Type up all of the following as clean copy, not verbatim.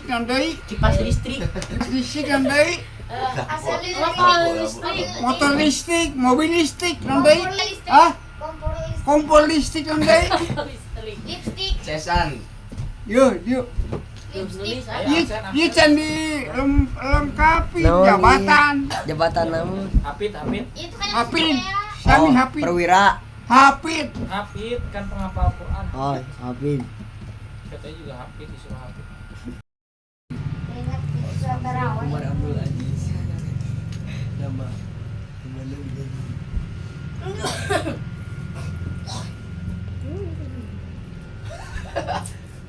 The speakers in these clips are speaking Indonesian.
naon deui? Kipas listrik. Listrik naon deui? Asal listrik. Motor listrik, mobil listrik naon deui? Kompor listrik. Hah? Kompor Kompor listrik. listrik naon deui? Lipstik. Cesan. Yuk. Lipstik. Ieu can dilengkapi Naon jabatan. Jabatan namun Hapit. Itu kan Hafid. yang Sami hafid. perwira. Hafid. Hafid kan penghafal Quran. Oh, Habib. Katanya juga hafid disuruh hafid. ingat surat tarawih. Umar Abdul Aziz. Nama gimana begini?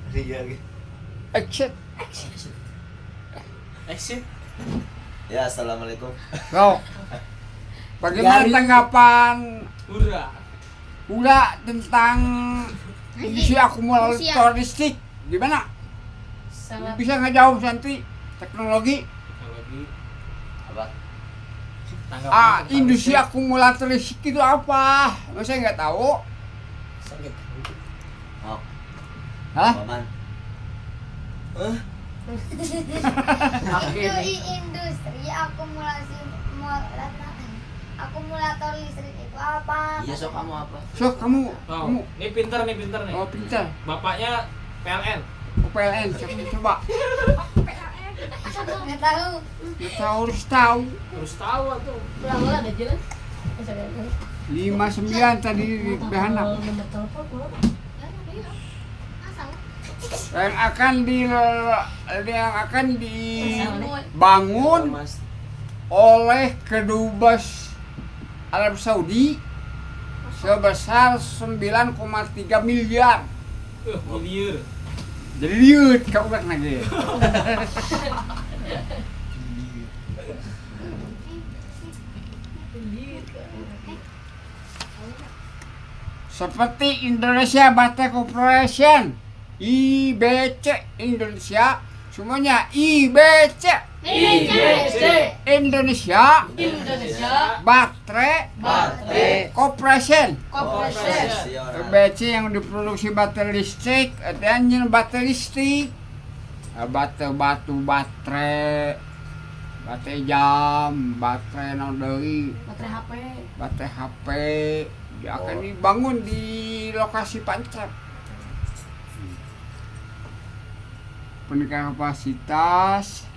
Iya. Exit. Exit. Ya, assalamualaikum. Go. Bagaimana Gari. tanggapan Ura. tentang industri akumulator listrik? Gimana? Sangat Bisa nggak jawab Santi? Teknologi? Teknologi. Apa? Tanggapan. Industri akumulator listrik itu apa? Saya nggak tahu. Sakit. Oh, Hah? paman. industri akumulator listrik itu apa? Iya, sok kamu apa? So kamu, Oh, ini pinter nih. oh pintar. Bapaknya PLN. PLN, coba. Nggak tahu. Kita harus tahu. Terus tahu tuh. Ulang-ulang ada jelas. 59 tadi di Behanak. Nomor telepon ulang. Yang akan dibangun Mas. oleh kedubes Arab Saudi sebesar 9,3 miliar. Miliar. Jadi liut kau udah nage. Seperti Indonesia Battery Corporation, IBC Indonesia, semuanya IBC. Indonesia Baterai Corporation. IBC yang diproduksi baterai listrik, adanya baterai listrik, baterai jam, baterai naon deui, Baterai HP. baterai HP. Dia akan dibangun di lokasi Pancap. Peningkatan kapasitas.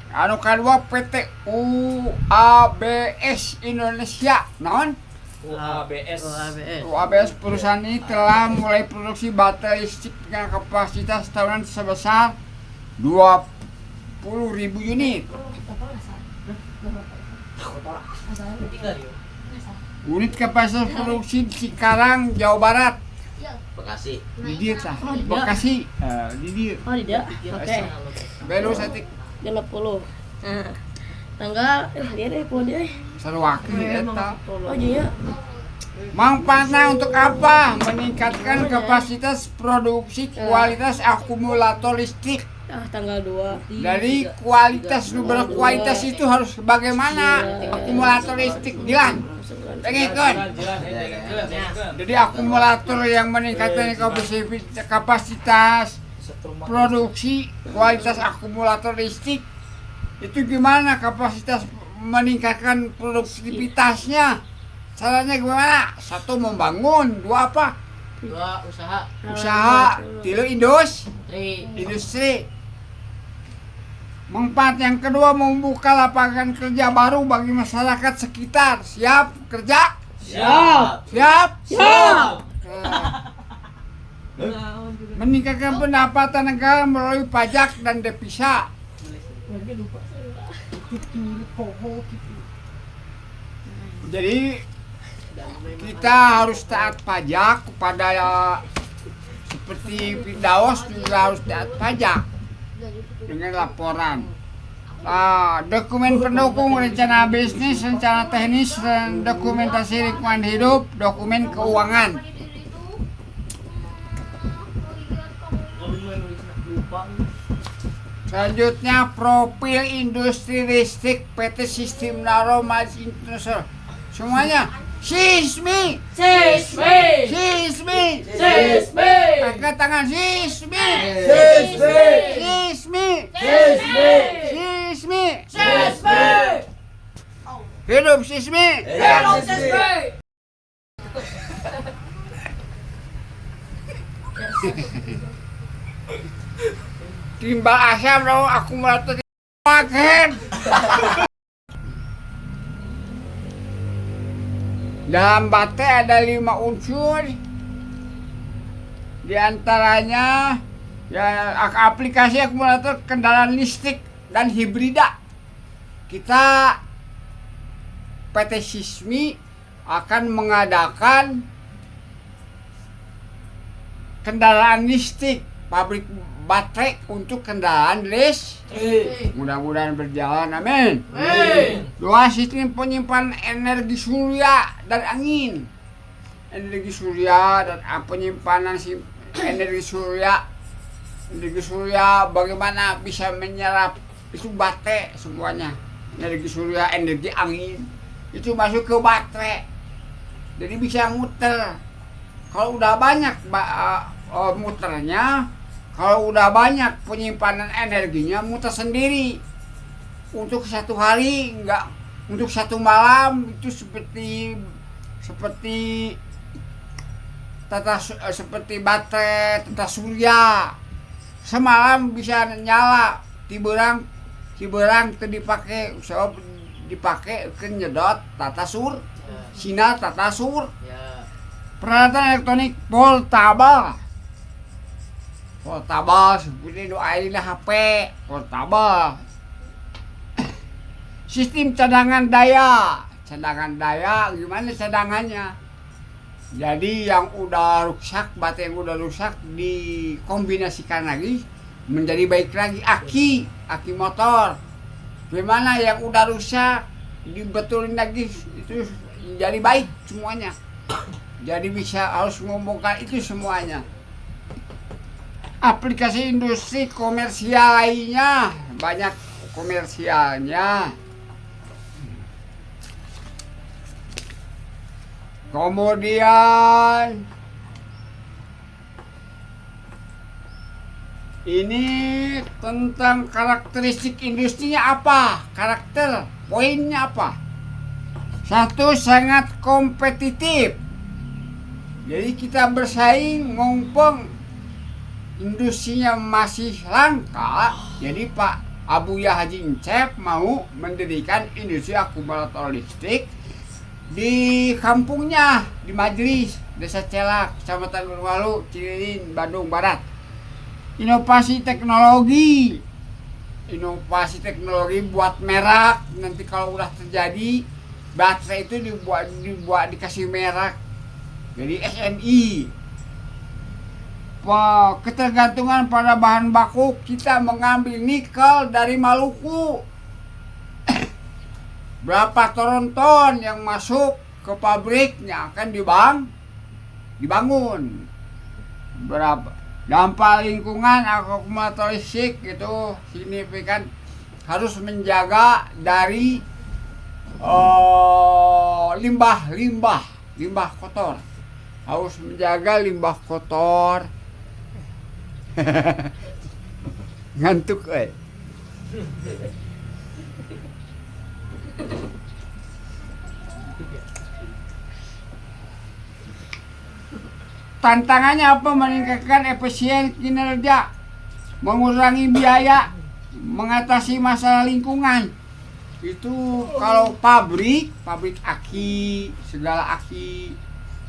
Anu kedua PT UABS Indonesia, naon? UABS. UABS perusahaan ini telah mulai produksi baterai listrik dengan kapasitas tahunan sebesar 20.000 unit. Unit kapasitas produksi di Cikarang, Jawa Barat. Bekasi. Di dia tah, Bekasi, di dia. Oh, tidak. Oke. Belu satik 50. Nah. Tanggal dia deh po dia. sarwaki eta. Oh iya. Manfaatnya untuk apa? Meningkatkan kapasitas produksi kualitas akumulator listrik. Ah, tanggal 2. Dari kualitas berkualitas itu harus bagaimana akumulator listrik Dilan. Pengen. Jadi akumulator yang meningkatkan kapasitas produksi kualitas akumulator listrik itu gimana kapasitas meningkatkan produktivitasnya? Caranya gimana? Satu membangun, dua apa? Dua Usaha, tilu industri. Manfaat yang kedua membuka lapangan kerja baru bagi masyarakat sekitar. Siap kerja? Siap. Meningkatkan pendapatan negara melalui pajak dan devisa. Jadi kita harus taat pajak kepada seperti Firdaus juga harus taat pajak dengan laporan. Dokumen pendukung rencana bisnis, rencana teknis, dokumentasi lingkungan hidup, dokumen keuangan. Selanjutnya profil industri listrik PT Sistem Naromaj International. Semuanya Sismi. Angkat tangan Sismi. Sismi. Hidup Sismi. Timbal asam dong akumulator paket. Dalam baterai ada 5 unsur. Di antaranya ya aplikasi akumulator, kendaraan listrik dan hibrida. Kita PT Sismi akan mengadakan kendaraan listrik, pabrik baterai untuk kendaraan listrik. Mudah-mudahan berjalan, amin. Dua sistem penyimpanan energi surya dan angin. Energi surya dan penyimpanan energi surya. Energi surya bagaimana bisa menyerap itu baterai semuanya. Energi surya, energi angin itu masuk ke baterai. Jadi bisa muter. Kalau udah banyak muternya, kalau udah banyak penyimpanan energinya, muter sendiri. Untuk 1 hari enggak, untuk 1 malam itu seperti seperti baterai tata surya. Semalam bisa nyala, tiberang dipakai, so dipakai ke nyedot tata sur, sinar tata sur. Peralatan elektronik portable seperti doain HP portable. Sistem cadangan daya gimana cadangannya? Jadi yang udah rusak, baterai yang udah rusak dikombinasikan lagi menjadi baik lagi. Aki motor gimana yang udah rusak dibetulin lagi itu jadi baik semuanya. Jadi bisa harus membongkar itu semuanya. Aplikasi industri komersial lainnya banyak komersialnya. Kemudian ini tentang karakteristik industrinya apa? Karakter, poinnya apa? 1, sangat kompetitif. Jadi kita bersaing mumpung industrinya masih langka. Jadi Pak Abuya Haji Encep mau mendirikan industri akumulator listrik di kampungnya, di Majlis, Desa Celak, Kecamatan Gunungwalu, Cililin, Bandung Barat. Inovasi teknologi buat merek. Nanti kalau udah terjadi baterai itu dibuat dikasih merek. Jadi SNI. Ketergantungan pada bahan baku, kita mengambil nikel dari Maluku. Berapa ton yang masuk ke pabriknya akan dibangun. Berapa dampak lingkungan akumulator listrik itu signifikan. Harus menjaga dari limbah kotor. Harus menjaga limbah kotor. Ngantuk Tantangannya apa? Meningkatkan efisien kinerja, mengurangi biaya, mengatasi masalah lingkungan. Itu kalau pabrik aki, segala aki,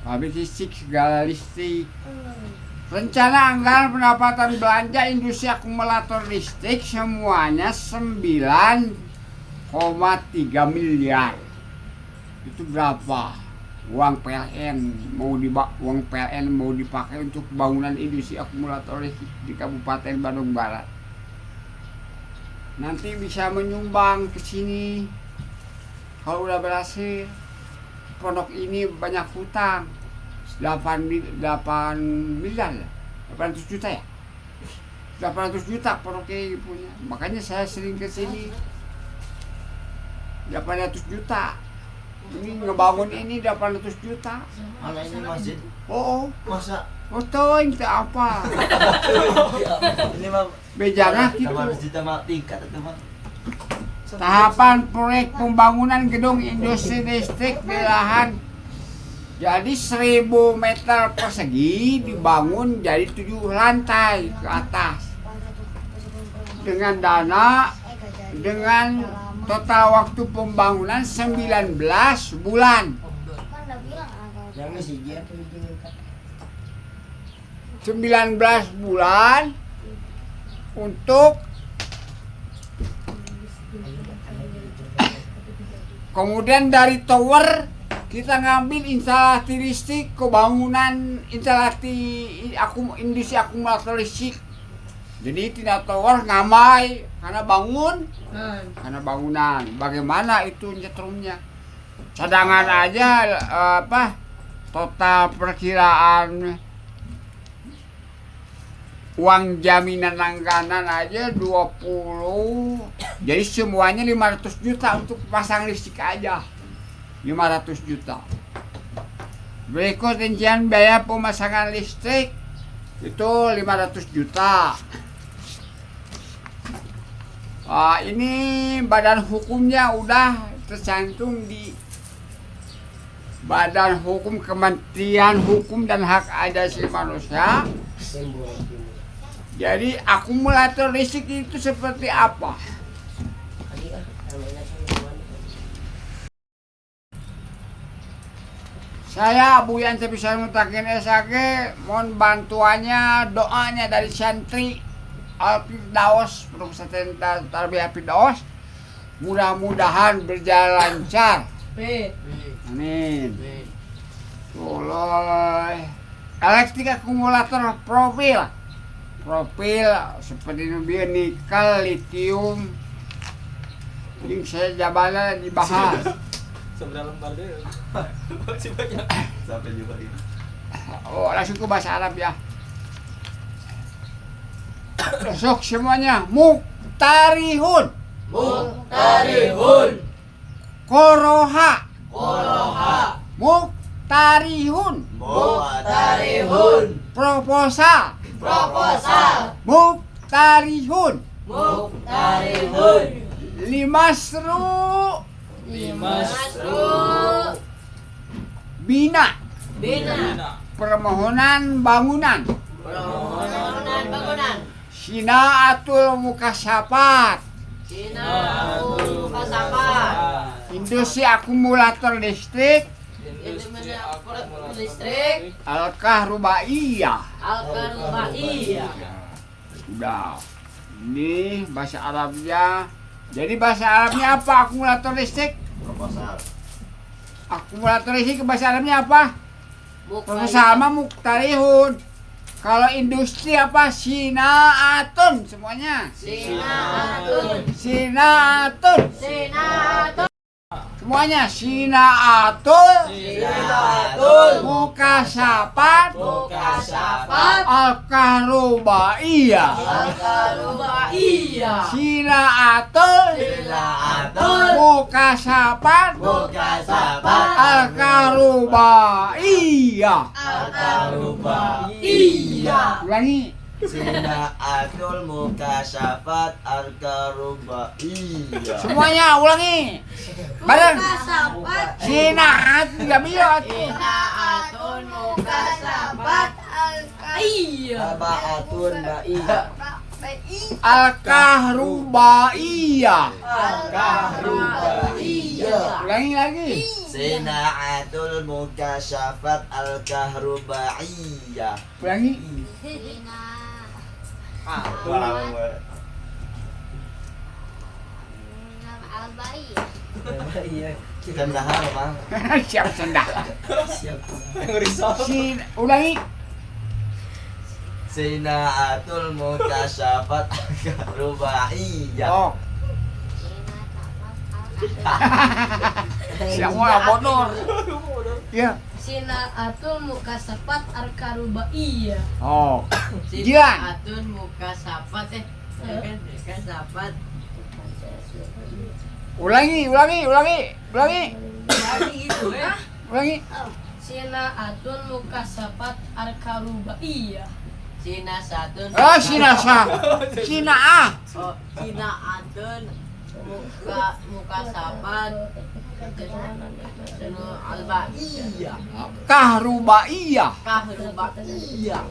pabrik listrik, segala listrik. Rencana anggaran pendapatan belanja industri akumulator listrik semuanya 9,3 miliar. Itu berapa? Uang PLN mau dipakai untuk bangunan industri akumulator listrik di Kabupaten Bandung Barat. Nanti bisa menyumbang ke sini. Kalau udah berhasil, pondok ini banyak hutang. 8 miliar ya? 800 juta ya? 800 juta pondoknya punya. Makanya saya sering ke sini. 800 juta. Ini ngebangun ini 800 juta. Mana ini masjid? Oh, Masa? foto itu apa? Ini mah Bejana gitu. 800 juta mah tingkat itu mah. Tahapan proyek pembangunan gedung industri listrik di lahan. Jadi 1000 meter persegi dibangun jadi 7 lantai ke atas. Dengan dana dengan total waktu pembangunan 19 bulan. Kan udah bilang agak. Jangan sih dia tuh juga. 19 bulan untuk kemudian dari tower kita ngambil instalasi listrik ke bangunan instalasi industri akumulator listrik. Jadi tidak tower ngamai karena karena bangunan. Bagaimana itu nyetrumnya? Cadangan aja total perkiraan uang jaminan langganan aja 20. Jadi semuanya 500 juta untuk pasang listrik aja. 500 juta. Berikut rincian biaya pemasangan listrik itu 500 juta. Ini badan hukumnya udah tercantum di Badan Hukum Kementerian Hukum dan Hak Asasi Manusia. Jadi akumulator listrik itu seperti apa? Saya Buyan Sebisa Mutakin SAG mohon bantuannya, doanya dari santri Al-Firdaus Pesantren Tarbiyah Firdaus. Mudah-mudahan berjalan lancar. Amin. Tolong elektrik akumulator profil seperti biar nikel, litium. Ini saya jabalan dibahas. Seberapa lembar deh? Masih banyak. Sampai juga ini. Oh, langsung ke bahasa Arab ya. Sok semuanya. Muktarihun. Koroha. Muktarihun. Proposal. Muktarihun. Limasru. Bina. Permohonan bangunan. Sinaatul Mukasafat. Industri akumulator listrik. Al-Kahrubaiyah. Sudah. Ini bahasa Arabnya. Jadi bahasa Arabnya apa akumulator listrik? Proposal. Akumulator listrik bahasa Arabnya apa? Sama Muktarihun. Kalau industri apa? Sinaatun semuanya. Sinaatun. Semuanya Sinaatun. Mukasafat. Al-Kahrubaiyah. Sinaatun. Mukasafat. Al-Kahrubaiyah. Ulangi. Sinaatul Mukasafat Al-Kahrubaiyah. Semuanya ulangi. Bareng. Sinaat 3 miliar. Abaatun ba'i. Al-Kahrubaiyah. Ulangi lagi. Sinaatul Mukasafat Al-Kahrubaiyah. Ulangi. Iya. Kendahan apa? Siap sendah. Siap. Ulangi. Sinaatul Mukasafat Al-Kahrubaiyah. Oh. Semua bodor. Ya. Sinaatul Mukasafat Al-Kahrubaiyah. Oh. Jilan. Atun Mukasafat Mukasafat Ulangi. Jadi gitu Ulangi. Sina'atun mukasafat al-karubaiyah. Cina satun. Sinasa. Sina ah. Oh, Cina atun muka sapat albaiyah. Kahrubaiyah. Kahrubaiyah.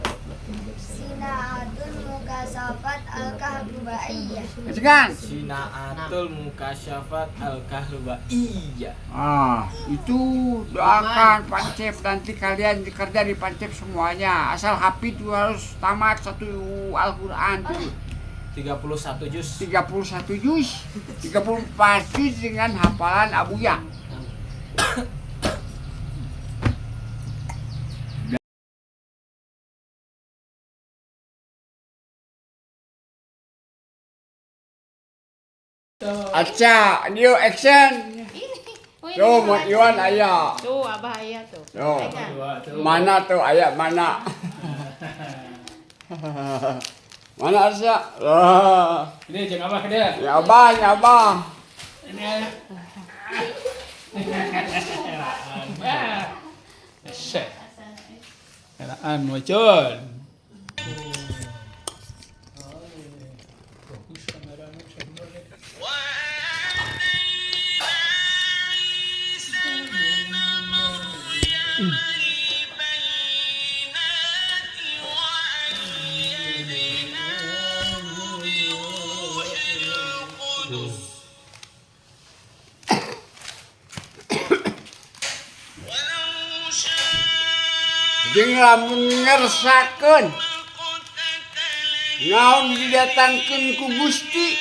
Sina'atun mukasafat al-kahrubaiyah. Kan? Sinaatul mukasyafat al-kahrubaiyah. Itu doakan Pancep, nanti kalian kerja di Pancep semuanya. Asal hafid itu harus tamat satu Al-Qur'an tuh. 31 juz. 31 juz, 34 juz dengan hafalan Abuya. Acha, new action. Tuh, Mat Iwan ayah. Tuh, Abah ayah tuh. Tuh. Tuh. Mana tuh ayat mana? Mana Arsya? Lah, Ini jangan apa dia. nyabah, nyabah. Ini ayah. Syekh. Eraan wajon. Jeung lamun ngersakeun naon didatangkeun ku Gusti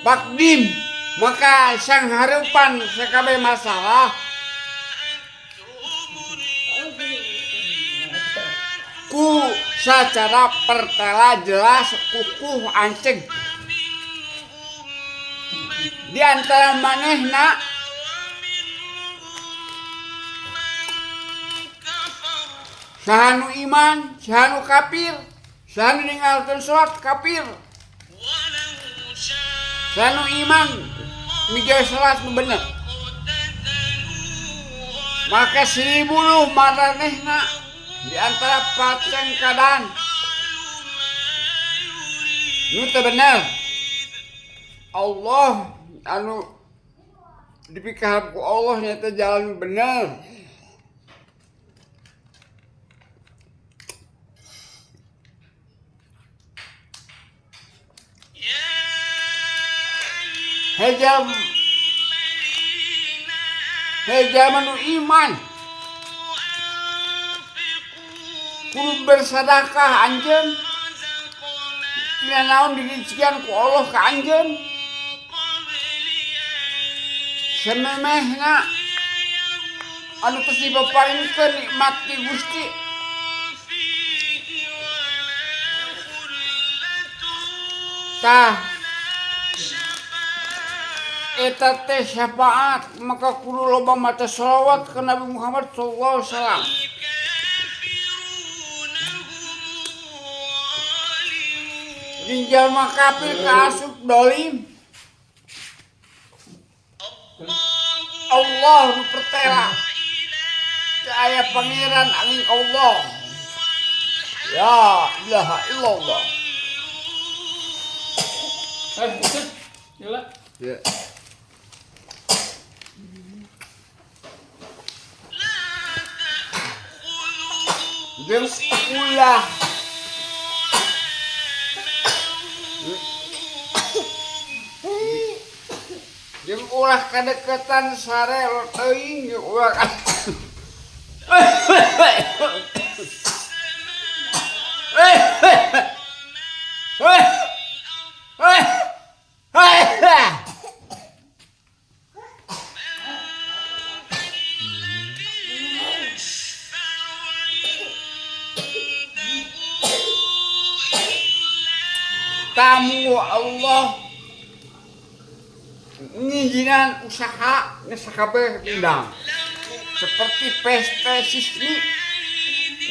Bakdim, maka sang hareupan sakabeh masalah ku sacara pertela jelas kukuh anceg di antara manehna sahanu iman, sahanu kafir, sahanu ninggalkeun salat kafir. Sahanu iman mijae salat nu bener. Maka 1000 maranehna di antara patang keadaan nu teu bener. Allah anu dipikahap ku Allah nya teh jalan bener. Hejam manu iman kudu bersedekah anjeun tina naon diricikan ku Allah ka anjeun samemehna anu tos dipaparingkeun nikmat ti Gusti tah eta teh syafaat maka kudu loba maca shalawat ka Nabi Muhammad sallallahu alaihi wasallam. Jeung jalma kafir kaasup dolim Allah nu pertela teu aya pangeran angin Allah. Ya ilaha illallah. Gila. Ya. Jeung ulah jeung ulah kadekatan sare teuing jeung ulah tamu Allah ngijinan usaha sakabeh undang seperti pesta sismi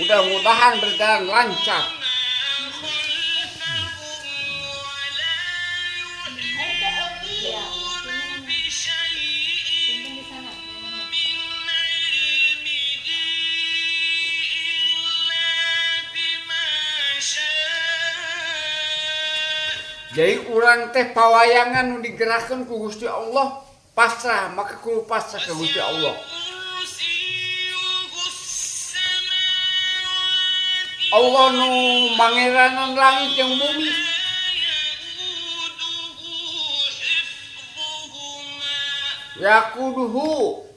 mudah-mudahan berjalan lancar. Jadi urang teh pawayangan nu digerakkeun ku Gusti Allah pasrah maka kudu pasrah ke Gusti Allah. Allah nu mangeranan langit yang bumi. Yakuduhu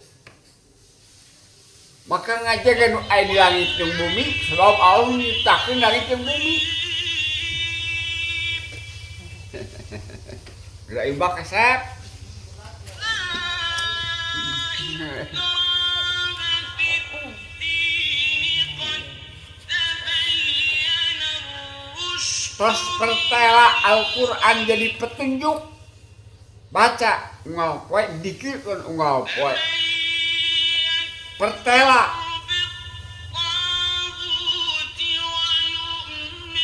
maka ngajaga nu aya di langit jeung bumi sebab Allah nyiptakeun langit jeung bumi. Geura ibak kasep. Terus pertela Al-Quran jadi petunjuk. Baca unggal poe dikirkeun unggal poe. Pertela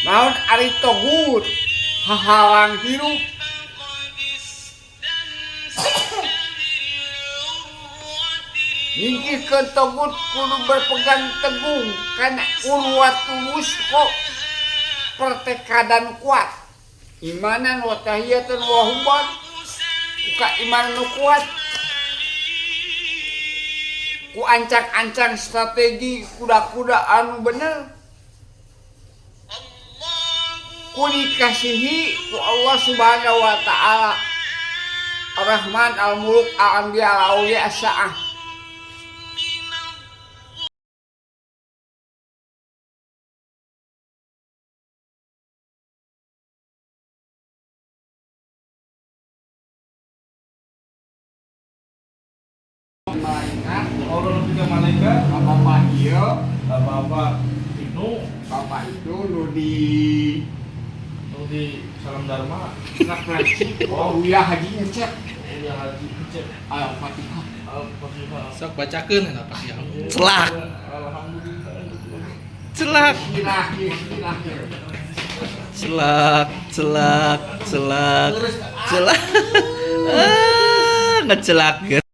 naon ari togut hahalang hirup. Nyingkirkeun togut kudu berpegang teguh kana urwatul wusqa pertekadan kuat. Imanan wa tahiyatan wa hubban buka iman nu kuat. Ku ancang-ancang strategi kuda-kuda anu bener. Ku dikasihi ku Allah Subhanahu wa taala. Ar-Rahman al-Muluk al-Anbiya al-Awliya as-Sa'ah. Malaikat, Allah tiga malaikat, bapak ieu, bapak itu, bapak itu nu di salam dharma, refleksi. Oh iya haji ngecek. udah haji cek, Al-Fatihah. Al-Fatihah. Sok bacakeun eta Fatihah. Celak. Alhamdulillah. Celak. Bismillah. Celak, celak, celak, celak. Ngecelakeun.